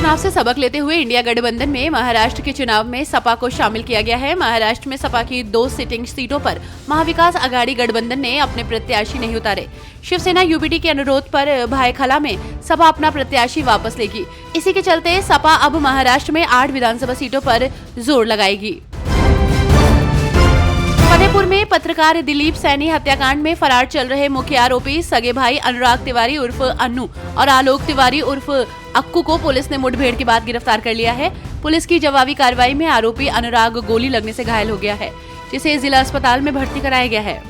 चुनाव से सबक लेते हुए इंडिया गठबंधन में महाराष्ट्र के चुनाव में सपा को शामिल किया गया है। महाराष्ट्र में सपा की 2 सिटिंग सीटों पर महाविकास आघाड़ी गठबंधन ने अपने प्रत्याशी नहीं उतारे। शिवसेना यूबीटी के अनुरोध पर भायखला में सपा अपना प्रत्याशी वापस लेगी। इसी के चलते सपा अब महाराष्ट्र में 8 विधानसभा सीटों पर जोर लगाएगी। फतेहपुर में पत्रकार दिलीप सैनी हत्याकांड में फरार चल रहे मुख्य आरोपी सगे भाई अनुराग तिवारी उर्फ अन्नू और आलोक तिवारी उर्फ अक्कू को पुलिस ने मुठभेड़ के बाद गिरफ्तार कर लिया है। पुलिस की जवाबी कार्रवाई में आरोपी अनुराग गोली लगने से घायल हो गया है, जिसे जिला अस्पताल में भर्ती कराया गया है।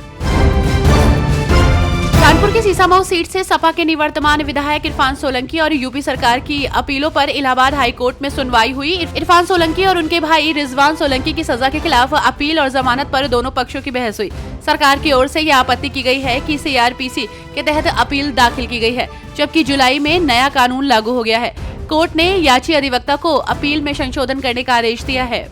कानपुर की सीसामऊ सीट से सपा के निवर्तमान विधायक इरफान सोलंकी और यूपी सरकार की अपीलों पर इलाहाबाद हाई कोर्ट में सुनवाई हुई। इरफान सोलंकी और उनके भाई रिजवान सोलंकी की सजा के खिलाफ अपील और जमानत पर दोनों पक्षों की बहस हुई। सरकार की ओर से यह आपत्ति की गई है कि सीआरपीसी के तहत अपील दाखिल की गई है, जबकि जुलाई में नया कानून लागू हो गया है। कोर्ट ने याची अधिवक्ता को अपील में संशोधन करने का आदेश दिया है।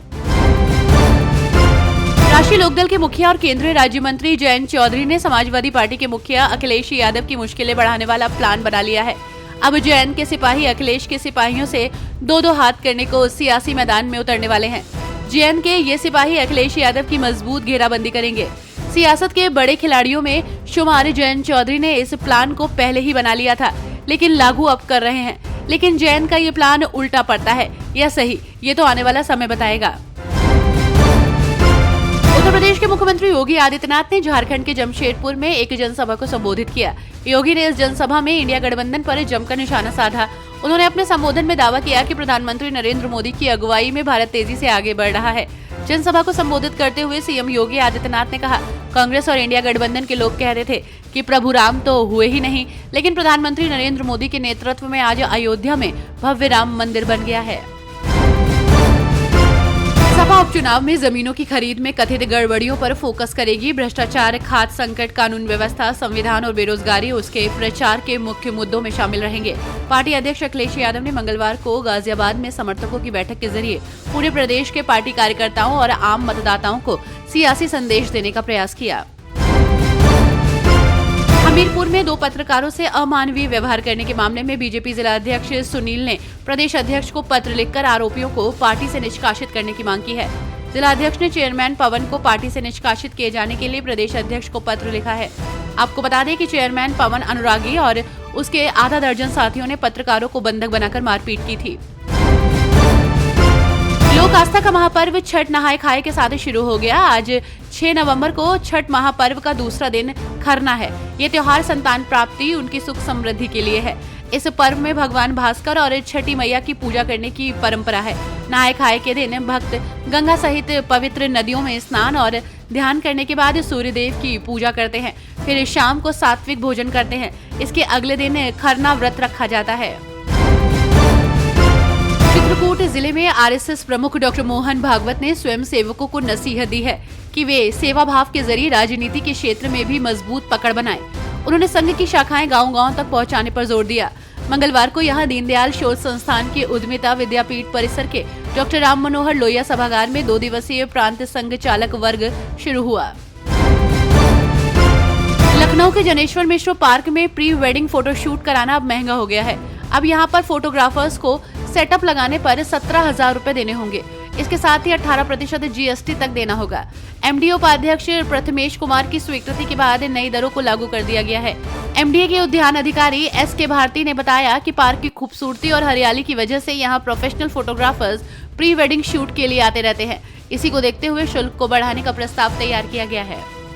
राष्ट्रीय लोकदल के मुखिया और केंद्रीय राज्य मंत्री जयंत चौधरी ने समाजवादी पार्टी के मुखिया अखिलेश यादव की मुश्किलें बढ़ाने वाला प्लान बना लिया है। अब जयंत के सिपाही अखिलेश के सिपाहियों से 2-2 हाथ करने को सियासी मैदान में उतरने वाले हैं। जयंत के ये सिपाही अखिलेश यादव की मजबूत घेराबंदी करेंगे। सियासत के बड़े खिलाड़ियों में शुमार जयंत चौधरी ने इस प्लान को पहले ही बना लिया था, लेकिन लागू अब कर रहे हैं। लेकिन जयंत का ये प्लान उल्टा पड़ता है या सही, ये तो आने वाला समय बताएगा। उत्तर प्रदेश के मुख्यमंत्री योगी आदित्यनाथ ने झारखंड के जमशेदपुर में एक जनसभा को संबोधित किया। योगी ने इस जनसभा में इंडिया गठबंधन पर जमकर निशाना साधा। उन्होंने अपने संबोधन में दावा किया कि प्रधानमंत्री नरेंद्र मोदी की अगुवाई में भारत तेजी से आगे बढ़ रहा है। जनसभा को संबोधित करते हुए सीएम योगी आदित्यनाथ ने कहा, कांग्रेस और इंडिया गठबंधन के लोग कह रहे थे कि प्रभु राम तो हुए ही नहीं, लेकिन प्रधानमंत्री नरेंद्र मोदी के नेतृत्व में आज अयोध्या में भव्य राम मंदिर बन गया है। सपा उपचुनाव में जमीनों की खरीद में कथित गड़बड़ियों पर फोकस करेगी। भ्रष्टाचार, खाद्य संकट, कानून व्यवस्था, संविधान और बेरोजगारी उसके प्रचार के मुख्य मुद्दों में शामिल रहेंगे। पार्टी अध्यक्ष अखिलेश यादव ने मंगलवार को गाजियाबाद में समर्थकों की बैठक के जरिए पूरे प्रदेश के पार्टी कार्यकर्ताओं और आम मतदाताओं को सियासी संदेश देने का प्रयास किया। हमीरपुर में 2 पत्रकारों से अमानवीय व्यवहार करने के मामले में बीजेपी जिला अध्यक्ष सुनील ने प्रदेश अध्यक्ष को पत्र लिखकर आरोपियों को पार्टी से निष्कासित करने की मांग की है। जिला अध्यक्ष ने चेयरमैन पवन को पार्टी से निष्कासित किए जाने के लिए प्रदेश अध्यक्ष को पत्र लिखा है। आपको बता दें कि चेयरमैन पवन अनुरागी और उसके आधा दर्जन साथियों ने पत्रकारों को बंधक बनाकर मारपीट की थी। लोक आस्था का महापर्व छठ नहाय खाए के साथ शुरू हो गया। आज 6 नवंबर को छठ महापर्व का दूसरा दिन खरना है। ये त्योहार संतान प्राप्ति, उनकी सुख समृद्धि के लिए है। इस पर्व में भगवान भास्कर और छठी मैया की पूजा करने की परंपरा है। नहाय खाए के दिन भक्त गंगा सहित पवित्र नदियों में स्नान और ध्यान करने के बाद सूर्य देव की पूजा करते हैं। फिर शाम को सात्विक भोजन करते हैं। इसके अगले दिन खरना व्रत रखा जाता है। चित्रकूट जिले में आरएसएस प्रमुख डॉक्टर मोहन भागवत ने स्वयं सेवकों को नसीहत दी है कि वे सेवा भाव के जरिए राजनीति के क्षेत्र में भी मजबूत पकड़ बनाएं। उन्होंने संघ की शाखाएं गांव-गांव तक पहुंचाने पर जोर दिया। मंगलवार को यहां दीनदयाल शोध संस्थान के उद्यमिता विद्यापीठ परिसर के डॉक्टर राम मनोहर लोहिया सभागार में 2 दिवसीय प्रांत संघ चालक वर्ग शुरू हुआ। लखनऊ के जनेश्वर मिश्र पार्क में प्री वेडिंग फोटोशूट कराना अब महंगा हो गया है। अब यहां पर फोटोग्राफर्स को सेटअप लगाने पर 17,000 रुपए देने होंगे। इसके साथ ही 18% जीएसटी तक देना होगा। एमडीए उपाध्यक्ष प्रथमेश कुमार की स्वीकृति के बाद नई दरों को लागू कर दिया गया है। एमडीए के उद्यान अधिकारी एसके भारती ने बताया कि पार्क की खूबसूरती और हरियाली की वजह से यहां professional photographers pre wedding shoot के लिए आते रहते हैं। इसी को देखते हुए शुल्क को बढ़ाने का प्रस्ताव तैयार किया गया है।